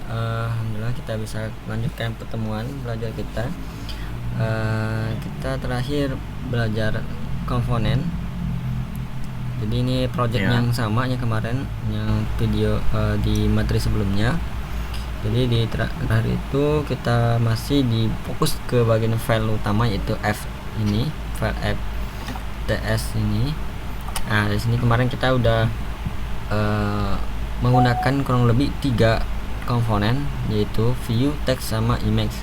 alhamdulillah kita bisa melanjutkan pertemuan belajar kita. Kita terakhir belajar komponen. Jadi ini project yang sama yang kemarin, yang video di materi sebelumnya. Jadi di terakhir itu kita masih difokus ke bagian file utama, yaitu F ini, file FTS ini. Nah, di sini kemarin kita udah menggunakan kurang lebih 3 komponen, yaitu view, text, sama image.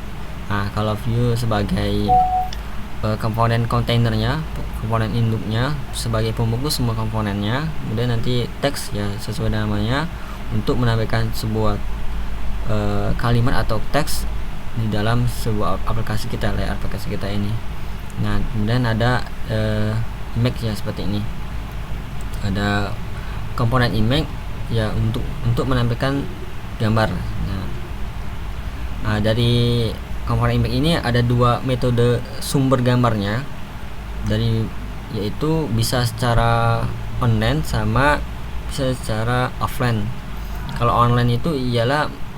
Nah, kalau view sebagai komponen kontainernya, komponen induknya sebagai pembungkus semua komponennya. Kemudian nanti teks ya sesuai namanya untuk menampilkan sebuah kalimat atau teks di dalam sebuah aplikasi kita, layar aplikasi kita ini. Nah, kemudian ada image ya seperti ini. Ada komponen image ya untuk menampilkan gambar. Nah, dari komponen image ini ada 2 metode sumber gambarnya, yaitu bisa secara online sama bisa secara offline. Kalau online itu ialah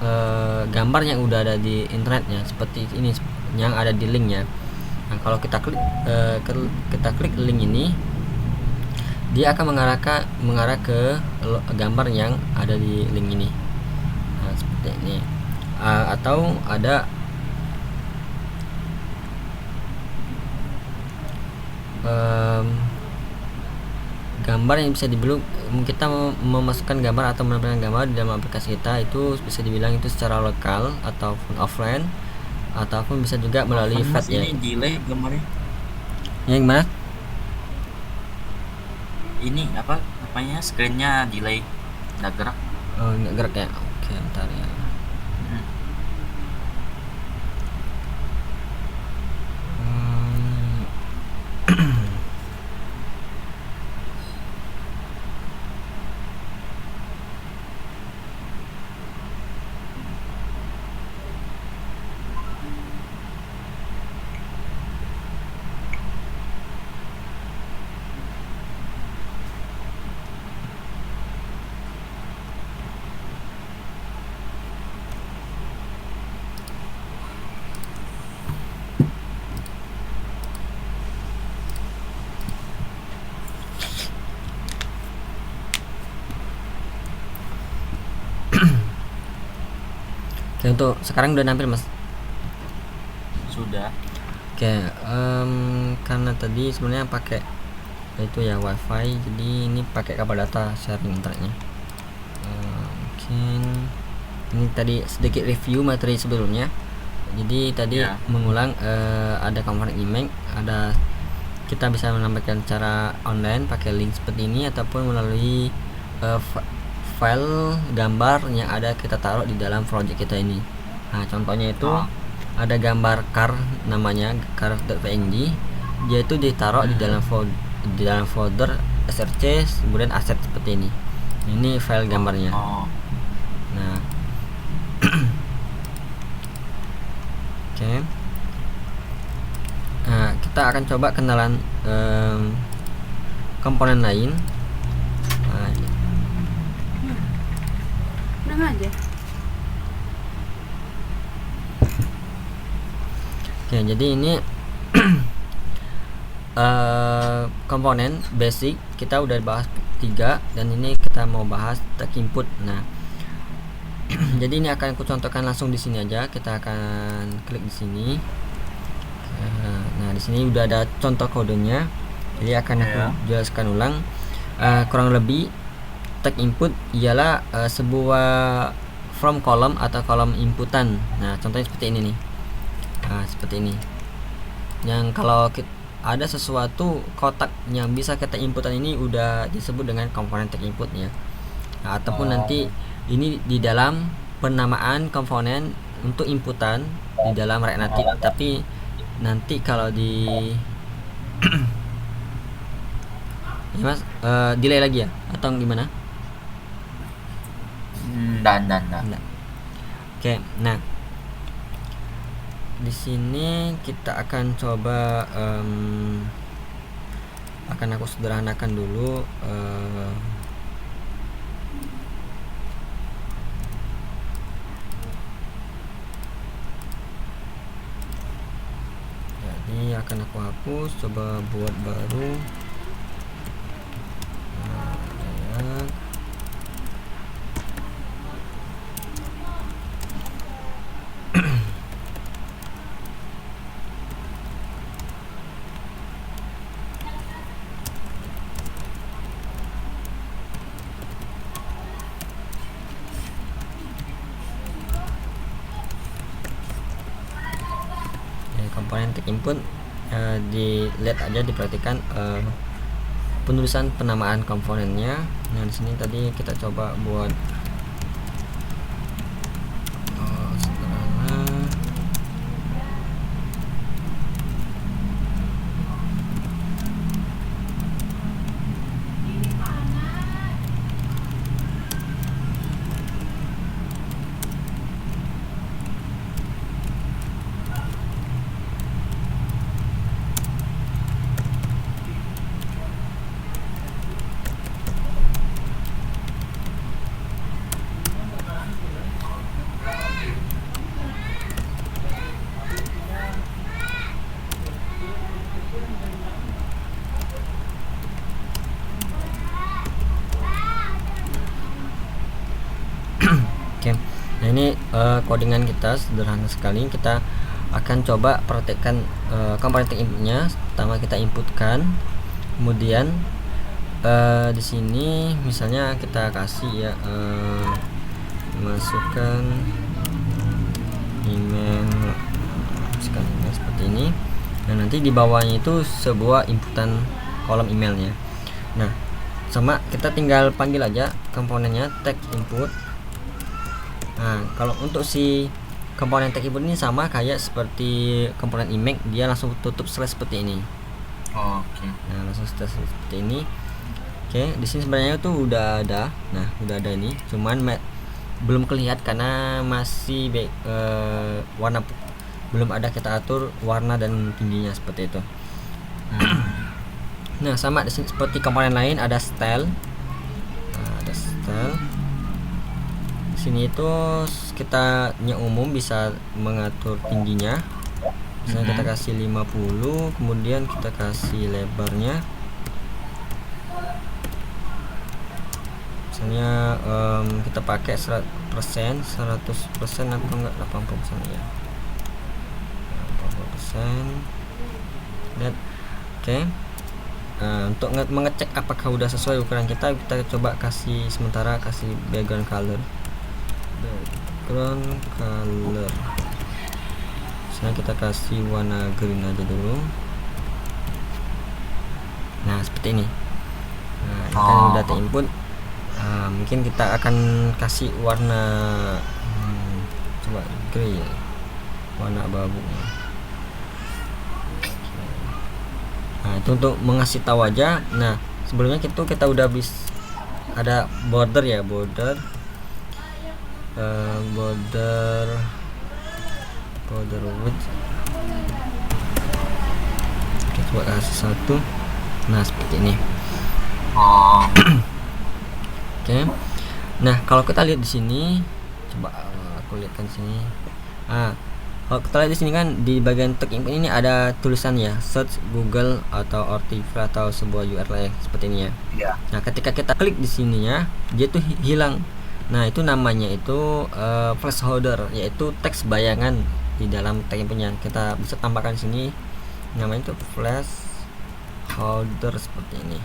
gambar yang udah ada di internet ya, seperti ini yang ada di linknya. Nah, kalau kita klik link ini, dia akan mengarah ke gambar yang ada di link ini. Nah, seperti ini. Atau ada gambar yang bisa dibilang kita memasukkan gambar atau menampilkan gambar di dalam aplikasi kita, itu bisa dibilang itu secara lokal ataupun offline, ataupun bisa juga melalui Mas, ya. ini delay gambarnya. Ya, gimana? Ini apanya screennya delay, nggak gerak. Oh, nggak gerak ya. Oke, bentar ya. Oke, untuk sekarang udah nampil, Mas? Sudah. Oke, karena tadi sebenarnya pakai itu ya wifi, jadi ini pakai kabel data sharing internetnya. Mungkin ini tadi sedikit review materi sebelumnya. Jadi tadi mengulang, ada komponen image, ada kita bisa menampilkan cara online pakai link seperti ini, ataupun melalui file gambar yang ada kita taruh di dalam project kita ini. Nah, contohnya itu ada gambar car, namanya car.png, dia itu ditaruh di dalam folder src, kemudian aset seperti ini. Ini file gambarnya. Nah, oke. Nah, kita akan coba kenalan komponen lain. Aja. Oke, jadi ini komponen basic kita udah bahas 3, dan ini kita mau bahas text input. Nah, jadi ini akan aku contohkan langsung di sini aja. Kita akan klik di sini. Nah, di sini udah ada contoh kodenya. Jadi akan aku jelaskan ulang. Kurang lebih text input ialah sebuah from column atau kolom inputan. Nah, contohnya seperti ini nih. Nah, seperti ini. Yang kalau ada sesuatu kotak yang bisa kita inputan, ini udah disebut dengan komponen text input ya. Nah, ataupun nanti ini di dalam penamaan komponen untuk inputan di dalam React Native, tapi nanti kalau di ya, Mas, delay lagi ya atau gimana? Dan. Oke, nah di sini kita akan coba akan aku sederhanakan dulu. akan aku hapus, coba buat baru. Nah, ya. Komponen tag input dilihat aja, diperhatikan penulisan penamaan komponennya. Nah di sini tadi kita coba buat sederhana. Oke, nah ini codingan kita sederhana sekali. Kita akan coba praktekkan komponen tag inputnya. Pertama kita inputkan, kemudian di sini misalnya kita kasih ya masukkan email, seperti ini. Nah nanti di bawahnya itu sebuah inputan kolom emailnya. Nah sama kita tinggal panggil aja komponennya tag input. Nah kalau untuk si komponen tag input ini sama kayak seperti komponen image, dia langsung tutup slash seperti ini. Oke. Nah langsung seperti ini. Oke, di sini sebenarnya tuh udah ada. Nah udah ada ini, cuman belum kelihatan karena masih warna, belum ada kita atur warna dan tingginya seperti itu. Nah sama di sini seperti komponen lain ada style. Nah, ada style. Sini itu kita yang umum bisa mengatur tingginya. Misalnya kita kasih 50, kemudian kita kasih lebarnya. Misalnya kita pakai 100%, 100% atau enggak 80% ya. 80%. Lihat. Oke. Untuk mengecek apakah udah sesuai ukuran kita coba kasih sementara kasih background color. Misalnya kita kasih warna green aja dulu. Nah seperti ini. Nah ini kan data input. Mungkin kita akan kasih warna coba grey ya, warna abu-abu. Nah itu untuk mengasih tahu aja. Nah sebelumnya kita udah ada border ya, border width. Kita coba kasih satu. Nah seperti ini. Oke. Nah kalau kita lihat di sini, coba aku lihatkan sini. Kalau kita lihat di sini kan di bagian tag input ini ada tulisan ya, search Google atau artikel atau sebuah URL seperti ini ya. Iya. Nah ketika kita klik di sininya, dia tuh hilang. Nah itu namanya itu placeholder, yaitu teks bayangan di dalam tag inputnya. Kita bisa tambahkan di sini, namanya itu placeholder seperti ini.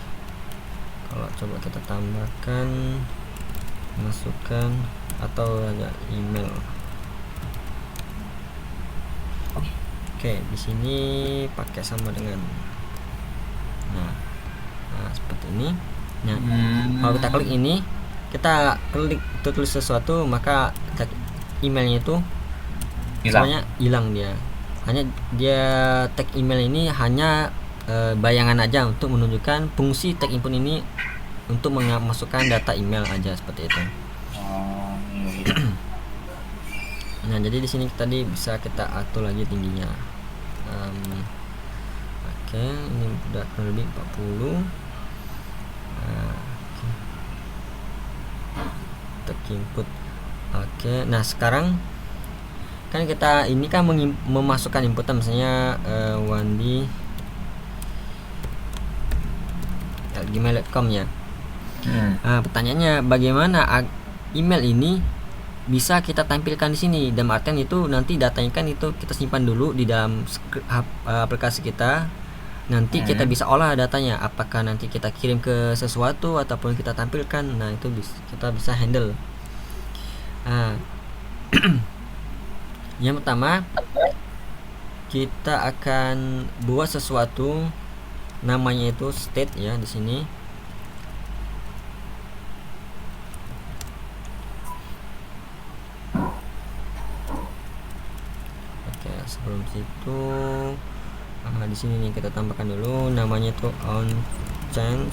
Kalau coba kita tambahkan, masukkan atau hanya email. Oke, di sini pakai sama dengan nah seperti ini. Nah kalau kita klik ini, kita klik itu tulis sesuatu, maka emailnya itu semuanya hilang dia. Hanya dia tag email ini hanya bayangan aja untuk menunjukkan fungsi tag input ini untuk memasukkan data email aja seperti itu. Nah jadi di sini tadi bisa kita atur lagi tingginya. Oke, ini udah kurang lebih 40. Tag input. Oke, nah sekarang kan kita ini kan memasukkan inputan misalnya Wandi gmail.com ya. Nah, pertanyaannya bagaimana email ini bisa kita tampilkan di sini, dan artian itu nanti datanya kan itu kita simpan dulu di dalam aplikasi kita, nanti kita bisa olah datanya, apakah nanti kita kirim ke sesuatu ataupun kita tampilkan. Nah itu kita bisa handle. Nah yang pertama kita akan buat sesuatu namanya itu state ya di sini. Oke, sebelum situ di sini nih kita tambahkan dulu namanya itu on change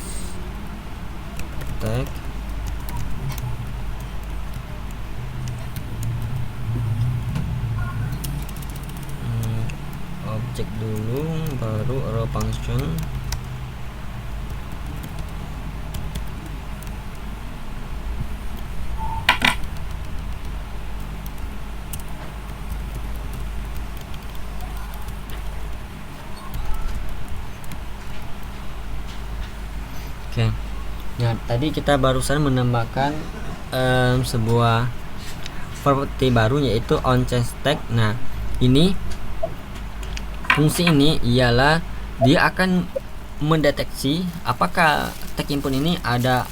tag. Objek dulu baru raw function. Oke. Nah, tadi kita barusan menambahkan sebuah properti baru yaitu on change tag. Nah, ini fungsi ini ialah dia akan mendeteksi apakah tag input ini ada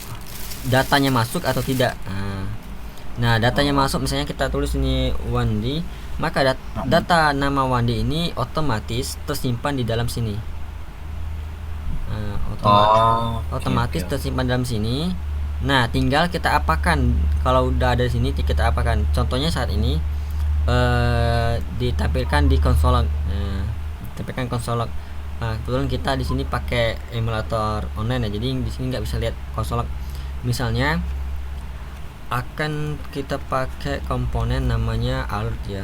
datanya masuk atau tidak. Nah, datanya masuk, misalnya kita tulis ini Wandi, maka data nama Wandi ini otomatis tersimpan di dalam sini. Otomatis tersimpan dalam sini. Nah, tinggal kita apakan. Kalau udah ada di sini kita apakan. Contohnya saat ini ditampilkan di konsol log. Ditampilkan konsol log. Nah, kebetulan kita di sini pakai emulator online ya, jadi di sini nggak bisa lihat konsol log. Misalnya akan kita pakai komponen namanya alert ya.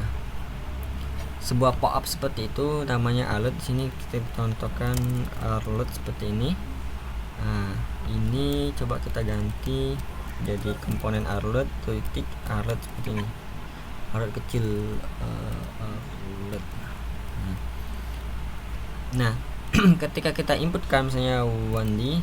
Sebuah pop-up seperti itu namanya alert. Di sini kita contohkan alert seperti ini. Nah, ini coba kita ganti jadi komponen alert titik alert seperti ini. Alert kecil alert. Nah, ketika kita inputkan misalnya Wandi,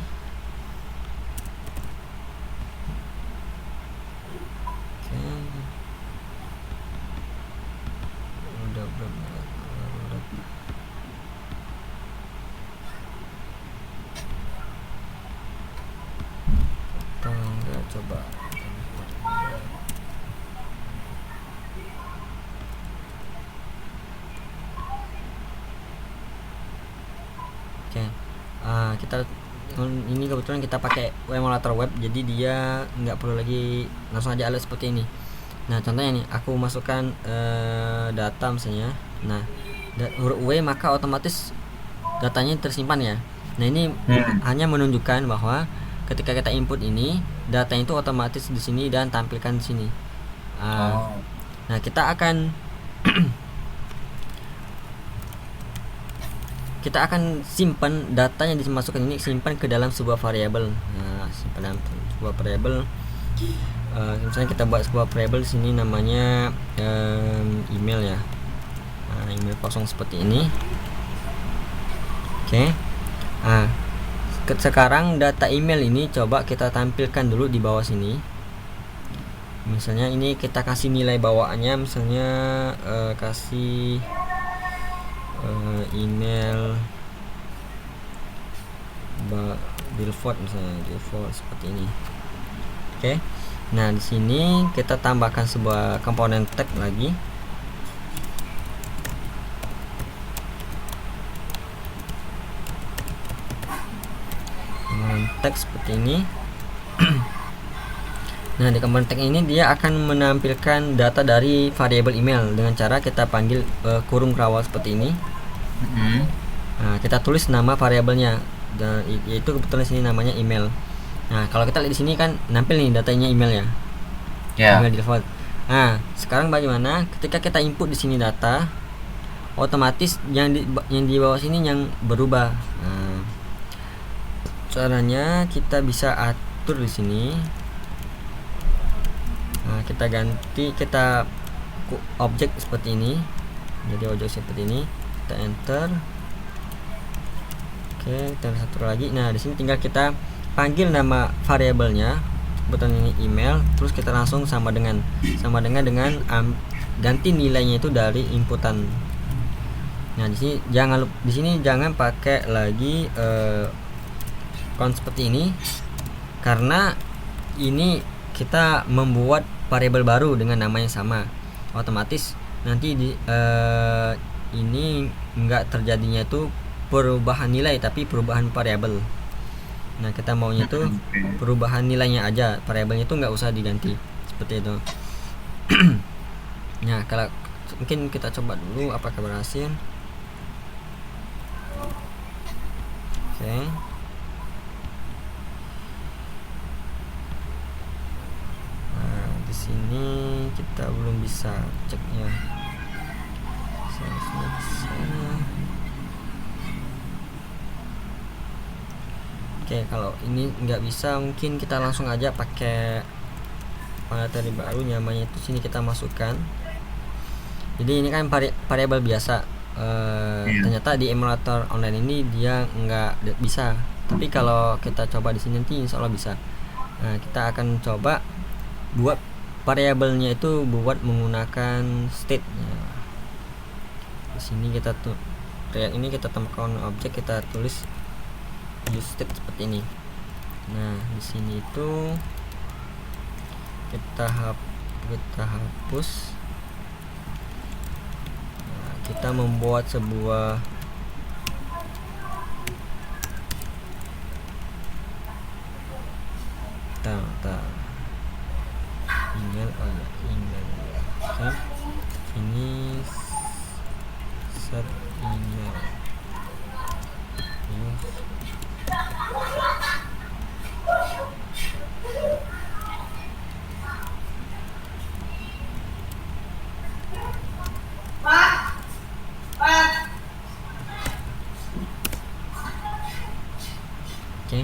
coba kita ini kebetulan kita pakai emulator web, jadi dia nggak perlu lagi langsung aja alert seperti ini. Nah, contohnya nih aku masukkan data misalnya, nah huruf W, maka otomatis datanya tersimpan ya. Nah, ini hanya menunjukkan bahwa ketika kita input ini, data itu otomatis di sini dan tampilkan di sini. Nah, kita akan simpan datanya dimasukkan ini, simpan ke dalam sebuah variabel. Nah, simpan dalam sebuah variabel. Misalnya kita buat sebuah variabel di sini namanya email ya. Nah, email kosong seperti ini. Oke. Sekarang data email ini coba kita tampilkan dulu di bawah sini. Misalnya ini kita kasih nilai bawaannya, misalnya kasih email default, misalnya default seperti ini. Oke. Nah, di sini kita tambahkan sebuah komponen tag lagi. Teks seperti ini. Nah, di komponen tag ini dia akan menampilkan data dari variabel email dengan cara kita panggil kurung kawal seperti ini. Nah, kita tulis nama variabelnya, dan yaitu kebetulan sini namanya email. Nah, kalau kita lihat di sini kan nampil nih datanya email ya. Email default. Nah, sekarang bagaimana ketika kita input di sini data, otomatis yang di bawah sini yang berubah. Nah, caranya kita bisa atur di sini. Nah, kita ganti, kita objek seperti ini. Jadi objek seperti ini, kita enter. Oke, kita satu lagi. Nah, di sini tinggal kita panggil nama variabelnya, sebutan ini email, terus kita langsung sama dengan ganti nilainya itu dari inputan. Nah, di sini jangan pakai lagi count seperti ini, karena ini kita membuat variabel baru dengan nama yang sama. Otomatis nanti ini enggak terjadinya itu perubahan nilai, tapi perubahan variabel. Nah, kita maunya itu perubahan nilainya aja, variabelnya itu nggak usah diganti seperti itu. Nah, kalau mungkin kita coba dulu apakah berhasil. Oke. Nah, di sini kita belum bisa ceknya. Seharusnya bisa. Oke, kalau ini nggak bisa, mungkin kita langsung aja pakai materi baru, namanya itu sini kita masukkan. Jadi ini kan variabel biasa. Ternyata di emulator online ini dia nggak bisa. Tapi kalau kita coba di sini nanti insya Allah bisa. Nah, kita akan coba buat variabelnya itu buat menggunakan state. Nah, di sini kita ini kita tambahkan objek, kita tulis use state seperti ini. Nah, di sini itu kita hapus. Nah, kita membuat sebuah email. Oke. Ini set email. Oke.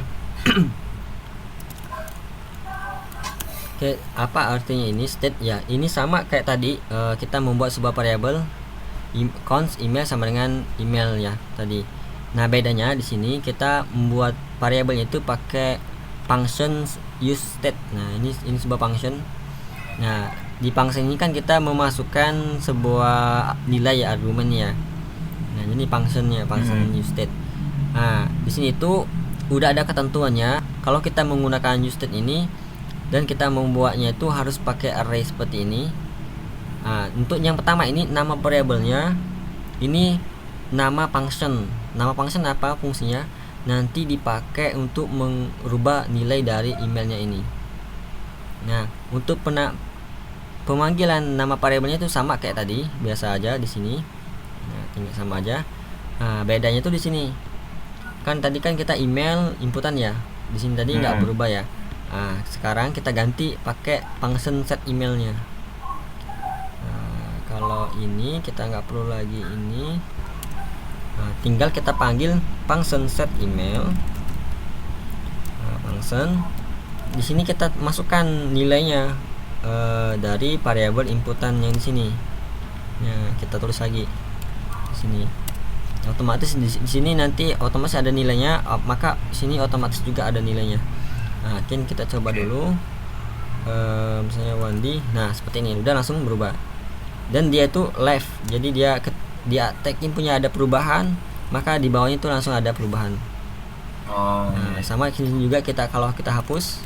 Oke, apa artinya ini state ya? Ini sama kayak tadi, kita membuat sebuah variabel const email sama dengan email ya tadi. Nah, bedanya di sini kita membuat variabelnya itu pakai function use state. Nah, ini sebuah function. Nah, di function ini kan kita memasukkan sebuah nilai ya, argumen ya. Nah, ini functionnya, function use state. Nah, di sini itu udah ada ketentuannya. Kalau kita menggunakan use state ini dan kita membuatnya itu harus pakai array seperti ini. Nah, untuk yang pertama ini nama variabelnya, ini nama function. Nama function apa fungsinya? Nanti dipakai untuk merubah nilai dari emailnya ini. Nah, untuk pemanggilan nama variabelnya itu sama kayak tadi, biasa aja di sini. Nah, tinggal sama aja. Nah, bedanya tuh di sini. Kan tadi kan kita email inputan ya. Di sini tadi nggak berubah ya. Nah, sekarang kita ganti pakai function set emailnya. Nah, kalau ini kita nggak perlu lagi ini. Nah, tinggal kita panggil function set email. Nah, function di sini kita masukkan nilainya dari variabel inputan yang di sini. Nah, kita tulis lagi di sini. Otomatis di sini nanti otomatis ada nilainya, maka sini otomatis juga ada nilainya. Nah, kita coba dulu. Misalnya Wandi. Nah, seperti ini udah langsung berubah. Dan dia itu live. Jadi dia tag inputnya ada perubahan, maka di bawahnya itu langsung ada perubahan. Nah, sama juga kalau kita hapus,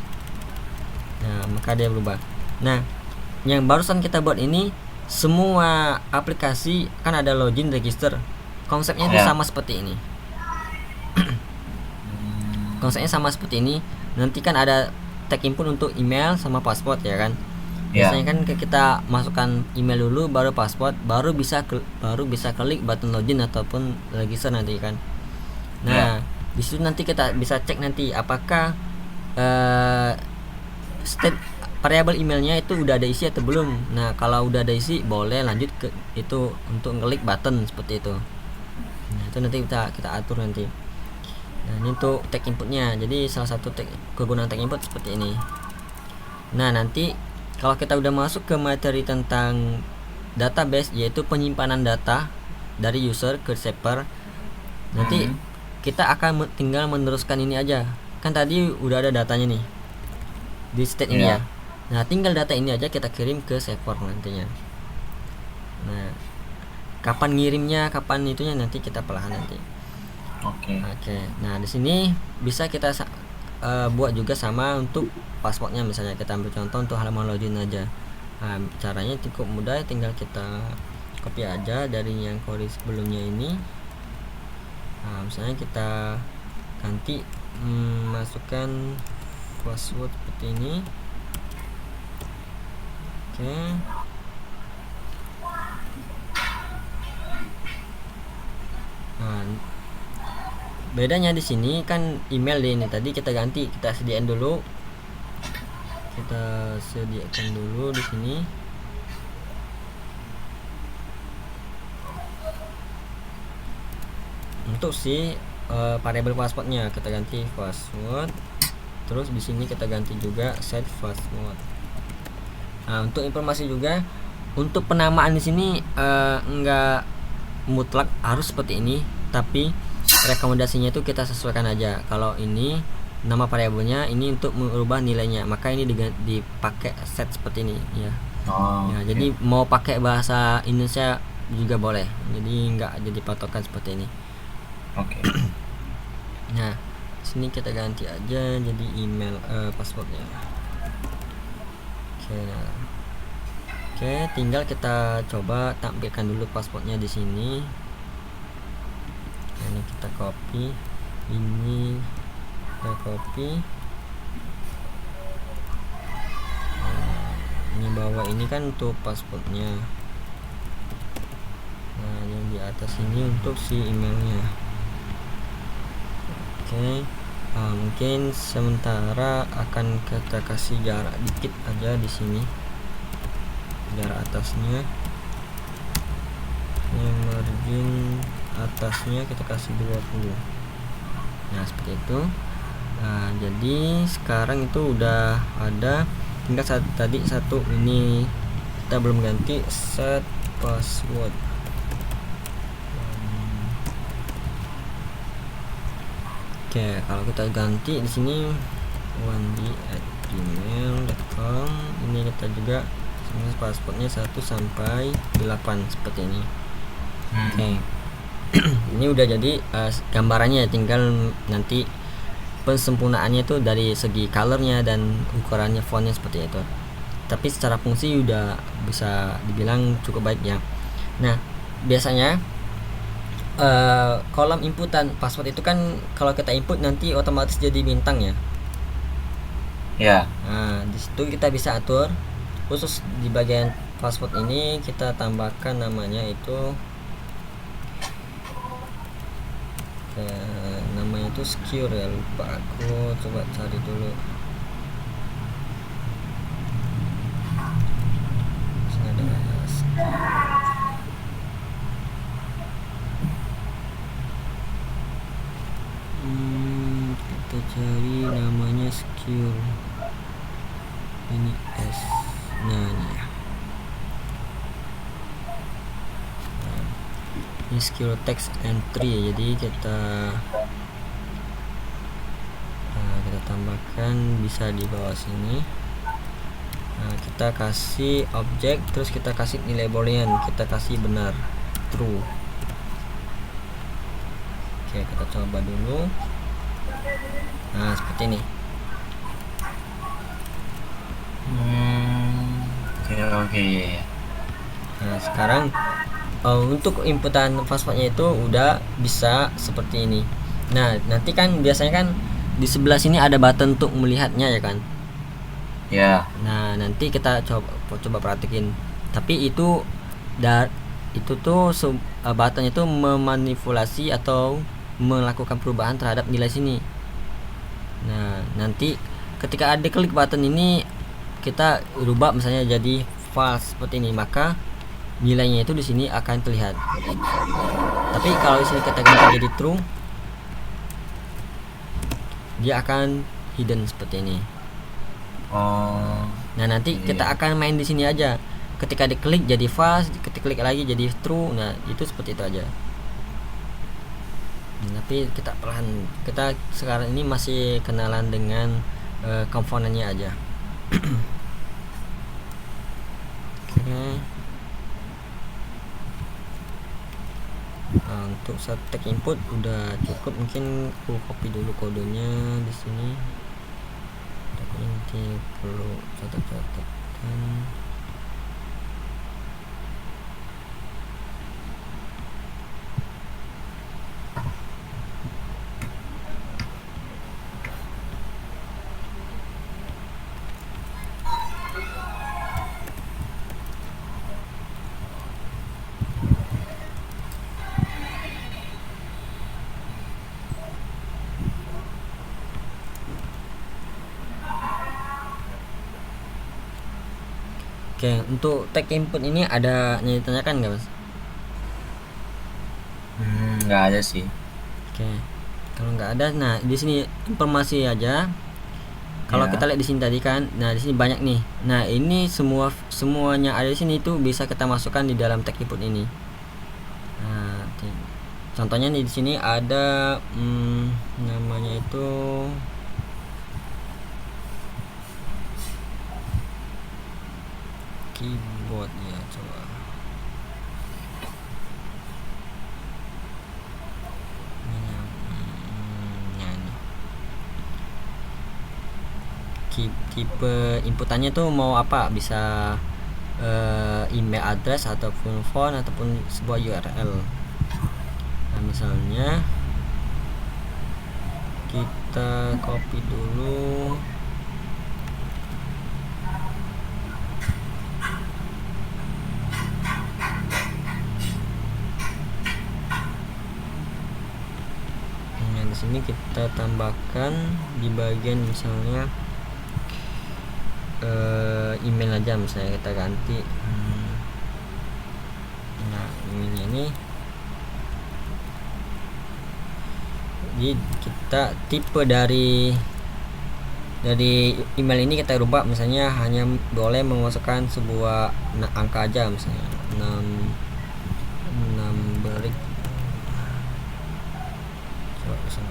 nah maka dia berubah. Nah, yang barusan kita buat ini semua aplikasi kan ada login register, konsepnya itu sama seperti ini. Konsepnya sama seperti ini. Nanti kan ada tag input untuk email sama password ya kan. Biasanya kan kita masukkan email dulu, baru password, baru bisa klik button login ataupun register nanti kan. Nah, di situ nanti kita bisa cek nanti apakah state variabel emailnya itu udah ada isi atau belum. Nah, kalau udah ada isi boleh lanjut ke itu untuk klik button seperti itu. Nah, itu nanti kita atur nanti. Nah, ini untuk tag inputnya. Jadi salah satu kegunaan tag input seperti ini. Nah, nanti kalau kita udah masuk ke materi tentang database, yaitu penyimpanan data dari user ke server. Nanti kita akan tinggal meneruskan ini aja. Kan tadi udah ada datanya nih di state ini ya. Nah, tinggal data ini aja kita kirim ke server nantinya. Nah, kapan ngirimnya, kapan itunya nanti kita perlahan nanti. Oke. Nah, di sini bisa kita buat juga sama untuk passwordnya. Misalnya kita ambil contoh untuk halaman login aja. Nah, caranya cukup mudah, tinggal kita copy aja dari yang query sebelumnya ini. Nah, misalnya kita ganti masukkan password seperti ini. Nah, bedanya di sini kan email ini tadi kita ganti, kita sediakan dulu di sini. Untuk si variabel passwordnya kita ganti password, terus di sini kita ganti juga set password. Nah, untuk informasi juga, untuk penamaan di sini enggak mutlak harus seperti ini, tapi rekomendasinya itu kita sesuaikan aja. Kalau ini nama variabelnya ini untuk merubah nilainya, maka ini dipakai set seperti ini ya. Jadi mau pakai bahasa Indonesia juga boleh, jadi enggak jadi patokan seperti ini. Nah, sini kita ganti aja jadi email passwordnya. Oke, tinggal kita coba tampilkan dulu passwordnya di sini. Ini kita copy, ini kita copy. Ini bawah ini kan untuk passwordnya. Nah, yang di atas ini untuk si emailnya. Mungkin sementara akan kita kasih jarak dikit aja di sini, jarak atasnya, yang margin atasnya kita kasih 20. Nah, seperti itu. Nah, jadi sekarang itu udah ada, tinggal tadi satu ini kita belum ganti, set password. Kalau kita ganti di sini wandi@gmail.com, ini kita juga passwordnya 1 sampai 8 seperti ini. Ini udah jadi gambarannya, tinggal nanti pensempurnaannya itu dari segi colornya dan ukurannya, fontnya seperti itu. Tapi secara fungsi udah bisa dibilang cukup baik ya. Nah, biasanya kolom inputan password itu kan kalau kita input nanti otomatis jadi bintang ya. Nah, di situ kita bisa atur khusus di bagian password ini, kita tambahkan namanya itu namanya itu secure ya, lupa aku, coba cari dulu. Kita cari namanya secure, ini S. Nah, ini ya. Ini secure text entry ya, jadi kita tambahkan bisa di bawah sini. Nah, kita kasih objek, terus kita kasih nilai boolean, kita kasih benar, true. Kita coba dulu. Nah, seperti ini. Nah, sekarang untuk inputan passwordnya itu udah bisa seperti ini. Nah, nanti kan biasanya kan di sebelah sini ada button untuk melihatnya ya kan. Nah, nanti kita coba perhatiin. Tapi itu button itu memanipulasi atau melakukan perubahan terhadap nilai sini. Nah, nanti ketika ada klik button ini kita rubah misalnya jadi false seperti ini, maka nilainya itu di sini akan terlihat. Tapi kalau di sini kita ganti jadi true, dia akan hidden seperti ini. Nah, nanti kita akan main di sini aja. ketika diklik jadi false, ketika klik lagi jadi true. Nah itu seperti itu aja. Tapi kita sekarang ini masih kenalan dengan komponennya aja. Oke. Nah, untuk static input udah cukup, mungkin aku copy dulu kodenya di sini. Tapi nanti perlu catat-catat. Oke, untuk tag input ini ada yang ditanyakan nggak, Mas? Nggak ada sih. Oke, kalau nggak ada, nah di sini informasi aja. Kalau kita lihat di sini tadi kan, nah di sini banyak nih. Nah ini semuanya ada di sini itu bisa kita masukkan di dalam tag input ini. Nah, contohnya nih di sini ada namanya itu keyboard ya, coba. Tipe inputannya tuh mau apa, bisa email address ataupun phone ataupun sebuah URL. Nah misalnya kita copy dulu. Nah di sini kita tambahkan di bagian misalnya email aja, misalnya kita ganti. Nah emailnya ini, jadi kita tipe dari email ini kita rubah, misalnya hanya boleh memasukkan sebuah angka aja, misalnya 6 numeric. Coba kesana.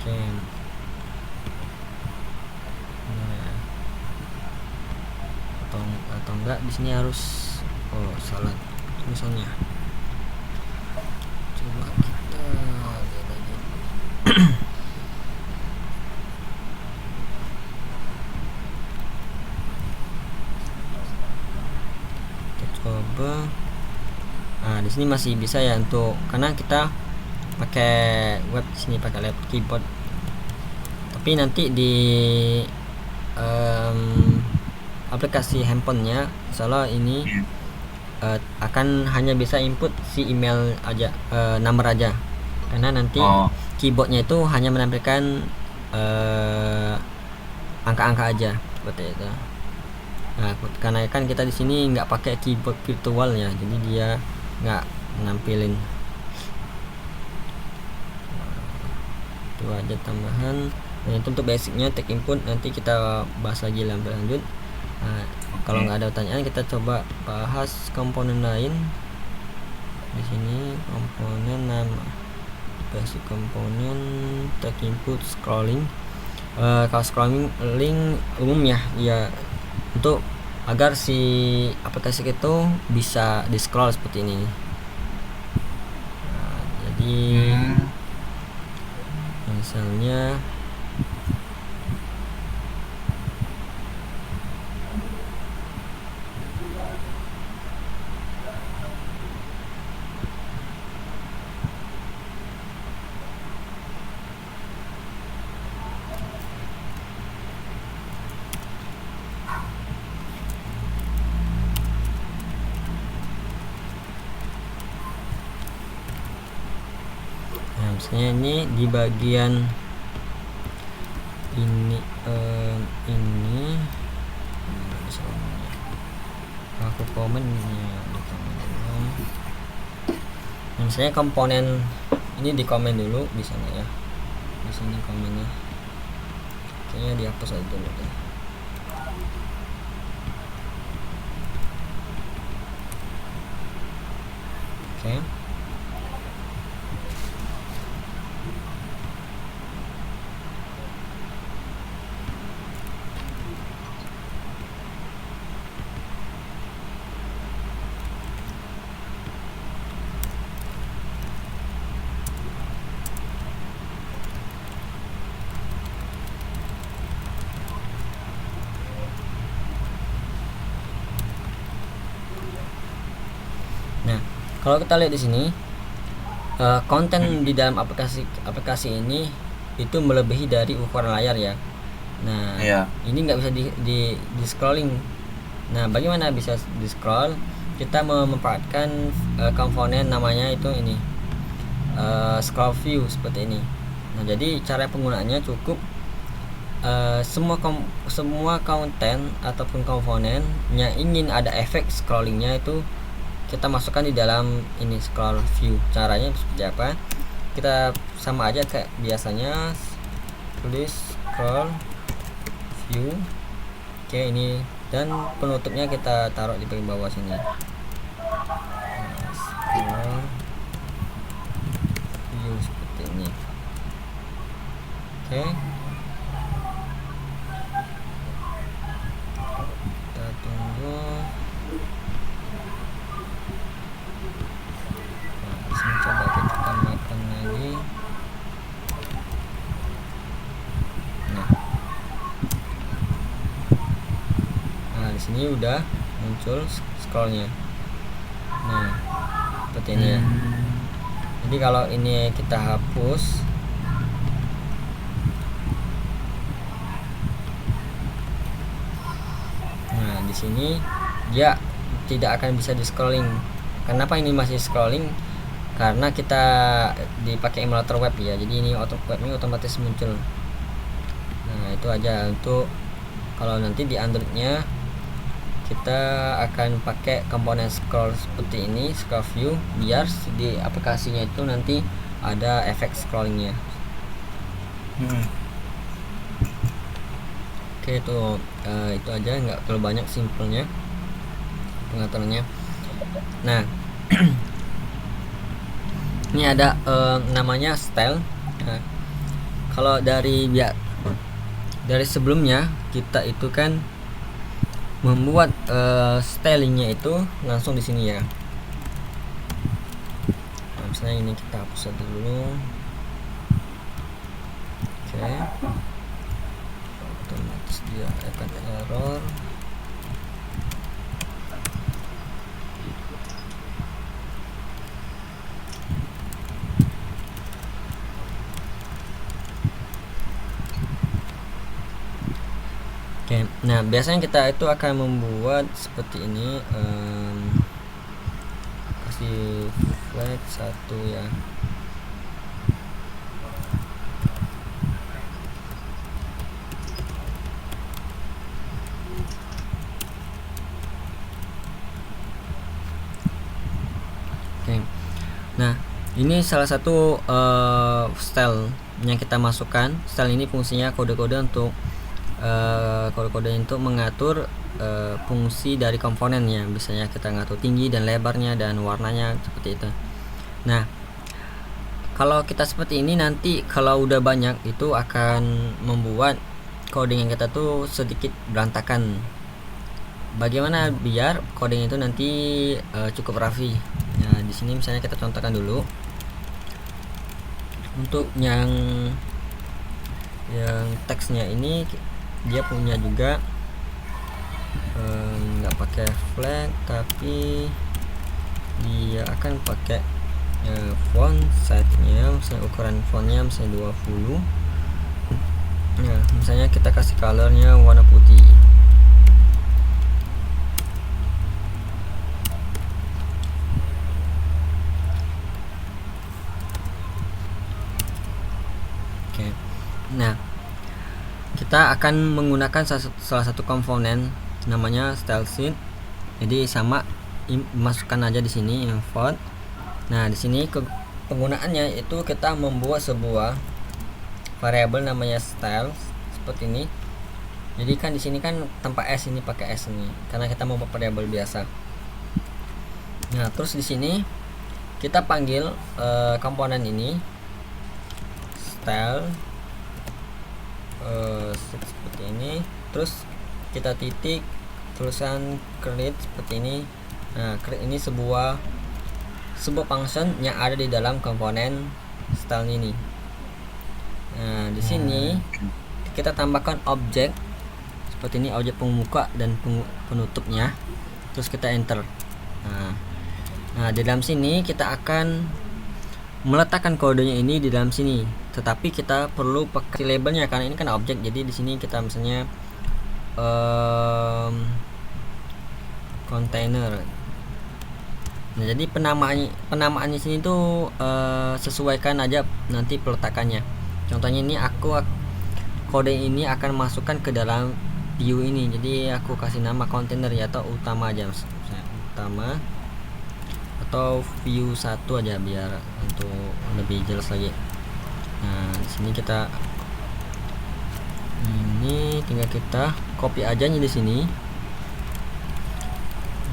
Oke. Nah, atau enggak di sini harus, salah tulisannya. Coba kita lihat aja. Kita coba. Nah di sini masih bisa ya, untuk karena kita pakai web di sini pakai laptop keyboard. Tapi nanti di aplikasi handphonenya salah ini akan hanya bisa input si email aja, nomor aja, karena nanti keyboardnya itu hanya menampilkan angka-angka aja seperti itu. Nah karena kan kita di sini nggak pakai keyboard virtual ya, jadi dia nggak nampilin. Itu aja tambahan. Nah itu untuk basicnya tag input, nanti kita bahas lagi lebih lanjut. Nah, kalau nggak ada pertanyaan, kita coba bahas komponen lain. Di sini komponen nama, basic komponen tag input scrolling. Kalau scrolling link umum ya, untuk agar si aplikasi itu bisa di scroll seperti ini. Nah, jadi misalnya ini di bagian ini aku komennya misalnya komponen ini di komen dulu di sana ya, di sini komennya. kayaknya dihapus aja dulu deh. Oke. Nah, kalau kita lihat di sini, konten di dalam aplikasi ini itu melebihi dari ukuran layar ya. Nah, Iya. ini nggak bisa di scrolling. Nah, bagaimana bisa di scroll? Kita memanfaatkan komponen namanya itu ini, scroll view seperti ini. Nah, jadi cara penggunaannya cukup semua konten ataupun komponen yang ingin ada efek scrollingnya itu kita masukkan di dalam ini scroll view. Caranya seperti apa? Kita sama aja kayak biasanya, tulis scroll view. Oke, ini dan penutupnya kita taruh di bagian bawah sini. Nah, scroll view seperti ini. Oke, kita tunggu. Coba kita tambahkan lagi. Nah, di sini udah muncul scrollnya. Nah, seperti ini ya. Jadi kalau ini kita hapus, nah di sini dia tidak akan bisa di scrolling. Kenapa ini masih scrolling? Karena kita dipakai emulator web ya, jadi ini webnya otomatis muncul. Nah, itu aja untuk kalau nanti di Androidnya kita akan pakai komponen scroll seperti ini, scroll view, biar di aplikasinya itu nanti ada efek scrollingnya. Oke, itu aja, nggak terlalu banyak, simpelnya pengaturannya. Nah, ini ada namanya style. Nah, kalau dari sebelumnya kita itu kan membuat stylingnya itu langsung di sini ya. Nah, misalnya ini kita hapus aja dulu. Oke, otomatis dia akan error. Oke, nah biasanya kita itu akan membuat seperti ini, kasih flag 1 ya. Oke, nah ini salah satu style yang kita masukkan. Style ini fungsinya kode-kode untuk mengatur fungsi dari komponennya. Biasanya kita ngatur tinggi dan lebarnya dan warnanya seperti itu. Nah, kalau kita seperti ini nanti kalau udah banyak itu akan membuat coding yang kita tuh sedikit berantakan. Bagaimana biar coding itu nanti cukup rapi? Nah, di sini misalnya kita contohkan dulu. Untuk yang teksnya ini dia punya juga nggak pakai flag, tapi dia akan pakai font size-nya, misalnya ukuran fontnya misalnya 20. Nah, misalnya kita kasih colornya warna putih. Oke, nah kita akan menggunakan salah satu komponen namanya style sheet. Jadi sama masukkan aja di sini import. Nah, di sini penggunaannya itu kita membuat sebuah variabel namanya style seperti ini. Jadi kan di sini kan tanpa s, ini pakai s ini karena kita mau variabel biasa. Nah, terus di sini kita panggil komponen ini style seperti ini, terus kita titik tulisan create seperti ini. Nah, create ini sebuah function yang ada di dalam komponen style ini. Nah, di sini kita tambahkan objek seperti ini, objek pembuka dan penutupnya, terus kita enter. Nah, di dalam sini kita akan meletakkan kodenya ini di dalam sini, tetapi kita perlu pakai labelnya karena ini kan objek. Jadi di sini kita misalnya container. Nah, jadi penamaannya sini tuh sesuaikan aja nanti peletakannya. Contohnya ini kode ini akan masukkan ke dalam view ini, jadi aku kasih nama container ya, atau utama aja, misalnya utama atau view 1 aja biar untuk lebih jelas lagi. Nah, di sini kita ini tinggal kita copy aja nih di sini.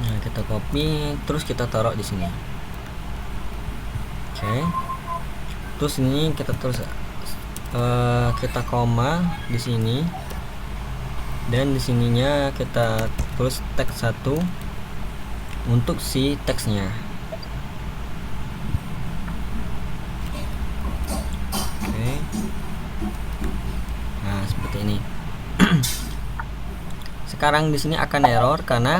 Nah, kita copy terus kita taruh di sini. Oke. Terus ini kita terus kita koma di sini, dan di sininya kita tulis teks 1 untuk si teksnya. Oke. Nah, seperti ini. Sekarang di sini akan error karena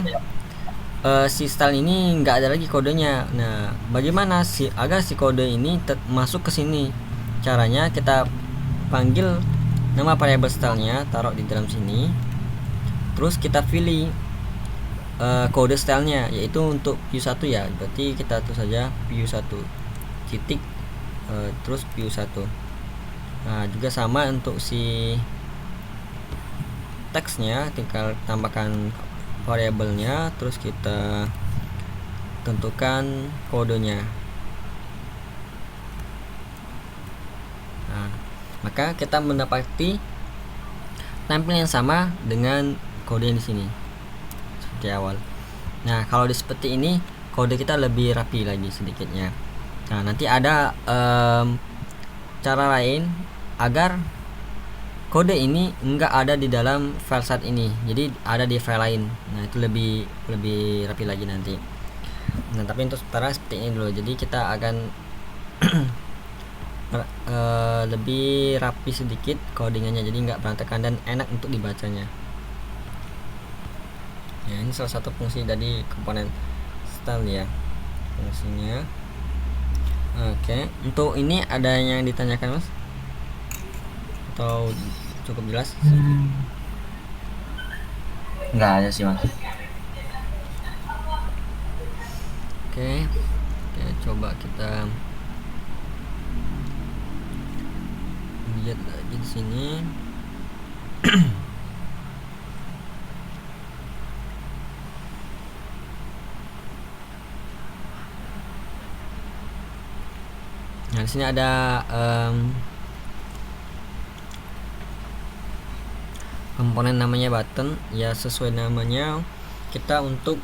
si style ini nggak ada lagi kodenya. Nah, bagaimana agar si kode ini masuk ke sini? Caranya kita panggil nama variable stylenya, taruh di dalam sini, terus kita pilih kode stylenya, yaitu untuk view 1 ya, berarti kita tulis saja view 1 titik terus view 1. Nah, juga sama untuk si teksnya, tinggal tambahkan variabelnya, terus kita tentukan kodenya. Nah, maka kita mendapati tampilan yang sama dengan kode yang di sini seperti awal. Nah, kalau seperti ini kode kita lebih rapi lagi sedikitnya. Nah, nanti ada cara lain agar kode ini enggak ada di dalam file saat ini, jadi ada di file lain. Nah, itu lebih rapi lagi nanti. Nah, tapi untuk sementara seperti ini dulu. Jadi kita akan lebih rapi sedikit codingannya, jadi nggak berantakan dan enak untuk dibacanya. Ya, ini salah satu fungsi dari komponen style ya, fungsinya. Oke, untuk ini ada yang ditanyakan, Mas? Atau cukup jelas? Nggak ada sih, Mas. Oke, coba kita lihat lagi di sini. Nah, di sini ada komponen namanya button ya, sesuai namanya kita untuk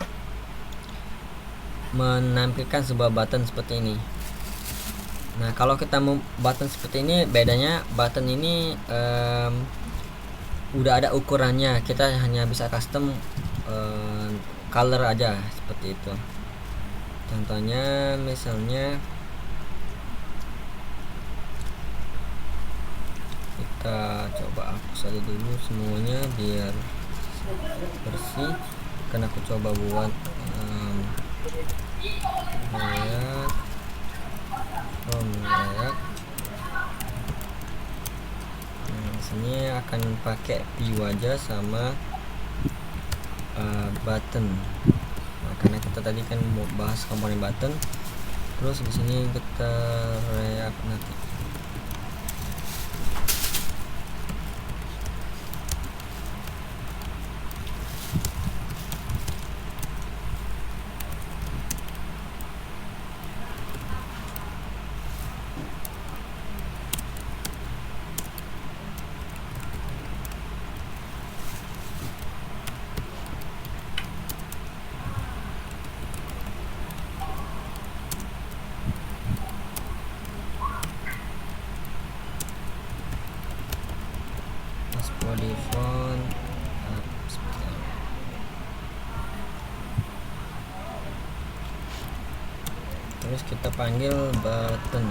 menampilkan sebuah button seperti ini. Nah, kalau kita mau button seperti ini, bedanya button ini udah ada ukurannya, kita hanya bisa custom color aja seperti itu. Contohnya misalnya kita coba hapus aja dulu semuanya biar bersih, karena aku coba buat layak layak. Nah, sini akan pakai view aja sama button. Nah, karena kita tadi kan mau bahas komponen button, terus di sini kita react nanti. body font seperti ini. Terus kita panggil button.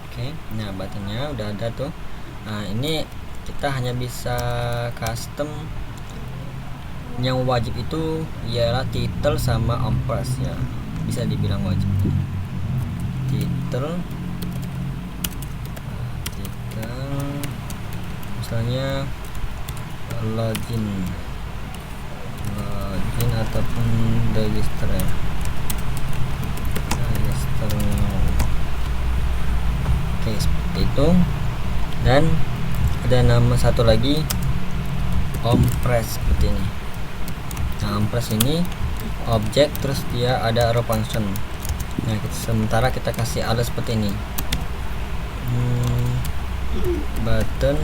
Oke, nah buttonnya udah ada tuh. Nah ini kita hanya bisa custom. Yang wajib itu ialah title sama ampersand ya, bisa dibilang wajib. Title misalnya login ataupun register ya. Oke, seperti itu. Dan ada nama satu lagi, ompress seperti ini. Nah, ompress ini objek, terus dia ada arrow function. Nah, sementara kita kasih alert seperti ini. Button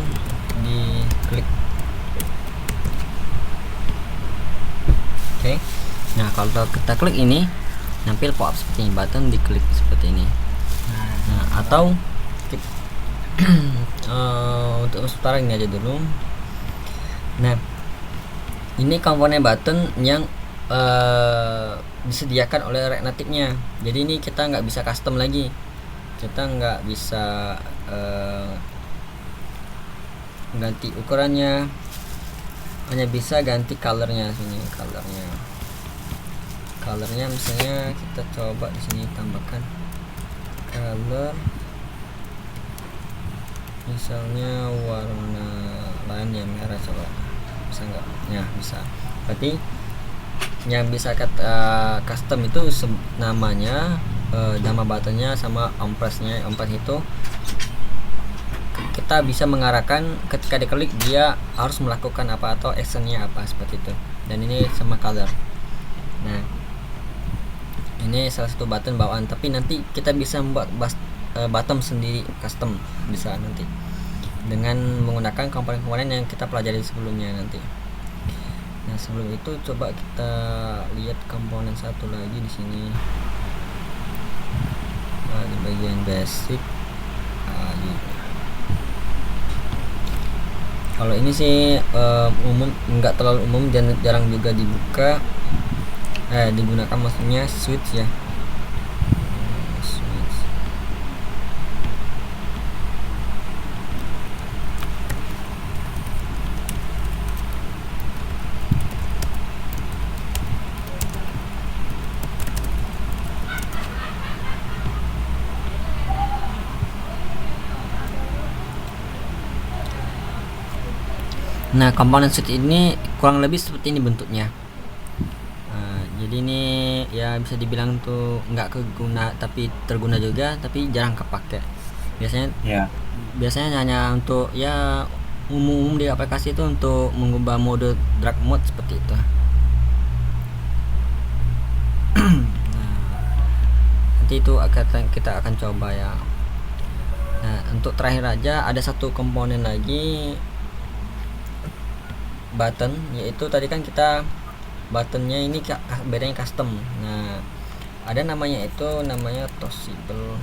di klik. Oke. Nah, kalau kita klik ini nampil pop-up seperti ini, button diklik seperti ini. Nah, atau untuk sementara ini aja dulu. Nah, ini komponen button yang disediakan oleh React Native-nya. Jadi ini kita nggak bisa custom lagi. Kita nggak bisa ganti ukurannya, hanya bisa ganti colornya. Sini colornya misalnya kita coba di sini tambahkan color, misalnya warna lain yang merah, coba bisa nggak? Ya bisa. Berarti yang bisa kita custom itu namanya, nama buttonnya sama ompressnya. Ompress itu kita bisa mengarahkan ketika diklik dia harus melakukan apa atau actionnya apa, seperti itu. Dan ini sama color. Nah, ini salah satu button bawaan, tapi nanti kita bisa membuat button sendiri custom, bisa nanti dengan menggunakan komponen-komponen yang kita pelajari sebelumnya nanti. Nah, sebelum itu coba kita lihat komponen satu lagi di sini. Di bagian basic. Kalau ini sih umum, enggak terlalu umum dan jarang juga dibuka, digunakan, maksudnya switch ya. Nah, komponen switch ini kurang lebih seperti ini bentuknya. Jadi ini ya bisa dibilang tuh nggak keguna, tapi terguna juga, tapi jarang kepake. Biasanya hanya untuk ya umum di aplikasi itu untuk mengubah mode drag mode seperti itu. Nanti itu kita akan coba ya. Nah, untuk terakhir aja ada satu komponen lagi button, yaitu tadi kan kita buttonnya ini bedanya custom. Nah, ada namanya, itu namanya tossable,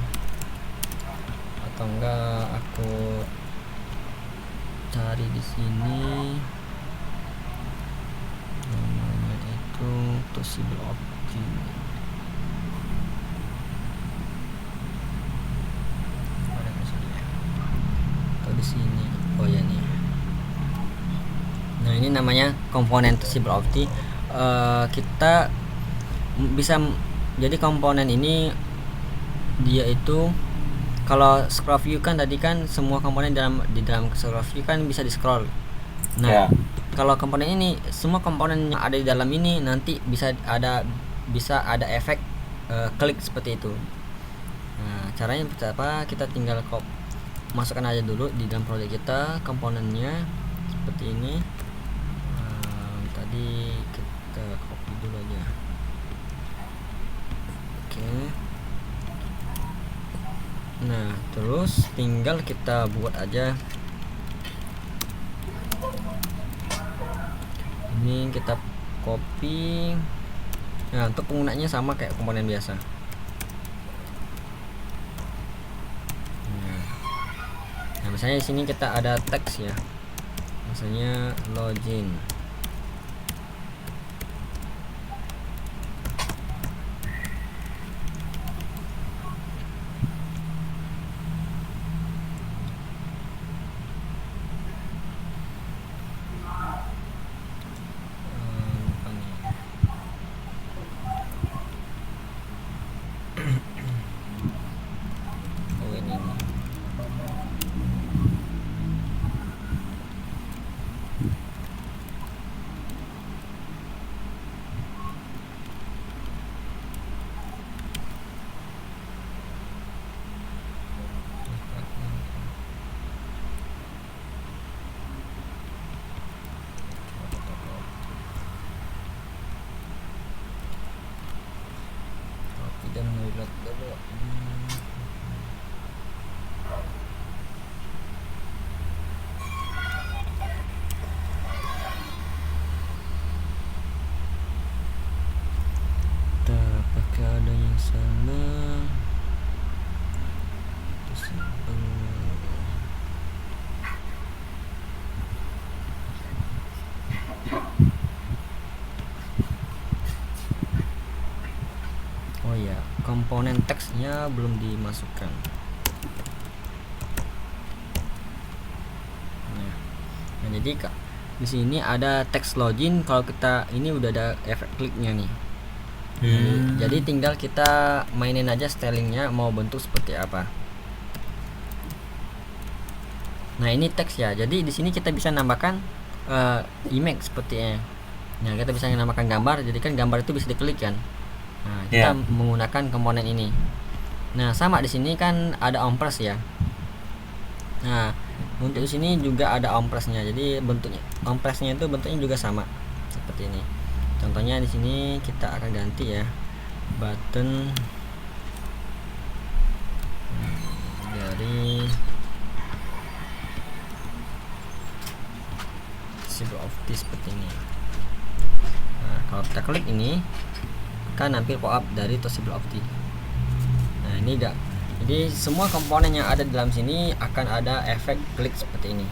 atau enggak aku cari di sini, namanya itu tossable object. Atau di sini, oh ya nih. Nah, ini namanya komponen tossable object. Kita bisa, jadi komponen ini dia itu kalau scroll view kan tadi kan semua komponen di dalam scroll view kan bisa di scroll. Nah, kalau komponen ini semua komponen yang ada di dalam ini nanti bisa ada efek klik seperti itu. Nah, caranya apa? Kita tinggal masukkan aja dulu di dalam project kita komponennya seperti ini. Tadi kita copy dulu aja. Oke. Nah, terus tinggal kita buat aja. Ini kita copy. Nah, untuk penggunanya sama kayak komponen biasa. Nah, misalnya di sini kita ada teks ya, misalnya login. Dan reload dulu. Apakah ada yang salah? Oh ya, komponen teksnya belum dimasukkan. Nah jadi kak, di sini ada teks login. Kalau kita ini udah ada efek kliknya nih. Jadi tinggal kita mainin aja stylingnya mau bentuk seperti apa. Nah ini teks ya. Jadi di sini kita bisa nambahkan image sepertinya. Nah kita bisa nambahkan gambar. Jadi kan gambar itu bisa diklik kan. Nah, kita menggunakan komponen ini. Nah, sama di sini kan ada ompress ya. Nah, untuk di sini juga ada ompressnya. Jadi bentuknya ompressnya itu bentuknya juga sama seperti ini. Contohnya di sini kita akan ganti ya button dari symbol of this seperti ini. Nah, kalau kita klik ini kan nampil pop up dari Toshibble Opti. Nah ini enggak. Jadi semua komponen yang ada di dalam sini akan ada efek klik seperti ini.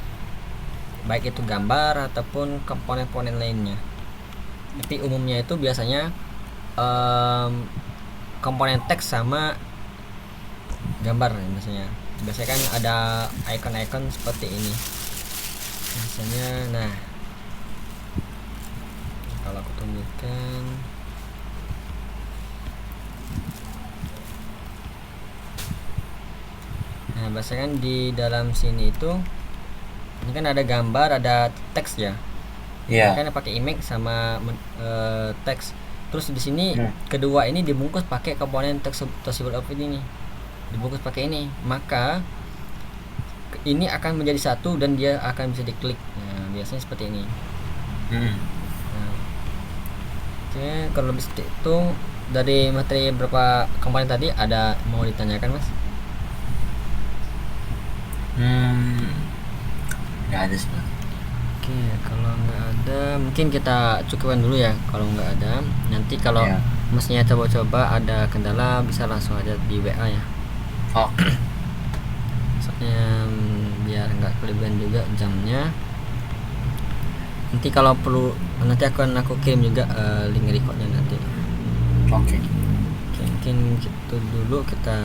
Baik itu gambar ataupun komponen-komponen lainnya. Tapi umumnya itu biasanya komponen teks sama gambar misalnya. Biasanya kan ada icon-icon seperti ini. Misalnya, nah kalau aku tunjukkan. Nah, biasanya kan di dalam sini itu ini kan ada gambar, ada teks ya. Iya. Kan pakai image sama teks. Terus di sini kedua ini dibungkus pakai komponen teks Toshibble Opti ini. Dibungkus pakai ini, maka ini akan menjadi satu dan dia akan bisa diklik. Nah, biasanya seperti ini. Nah, oke, kalau lebih seperti itu dari materi berapa komponen tadi ada mau ditanyakan, Mas? Nggak ada sih. Oke, kalau nggak ada mungkin kita cukupkan dulu ya. Kalau nggak ada, nanti kalau masnya coba-coba ada kendala bisa langsung aja di WA ya. Soalnya biar nggak kelebihan juga jamnya. Nanti kalau perlu nanti akan aku kirim juga link recordnya nanti. Oke, mungkin gitu dulu, kita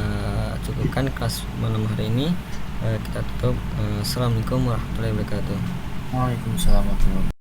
cukupkan kelas malam hari ini. Kita tutup. Assalamualaikum warahmatullahi wabarakatuh. Waalaikumsalam warahmatullahi wabarakatuh.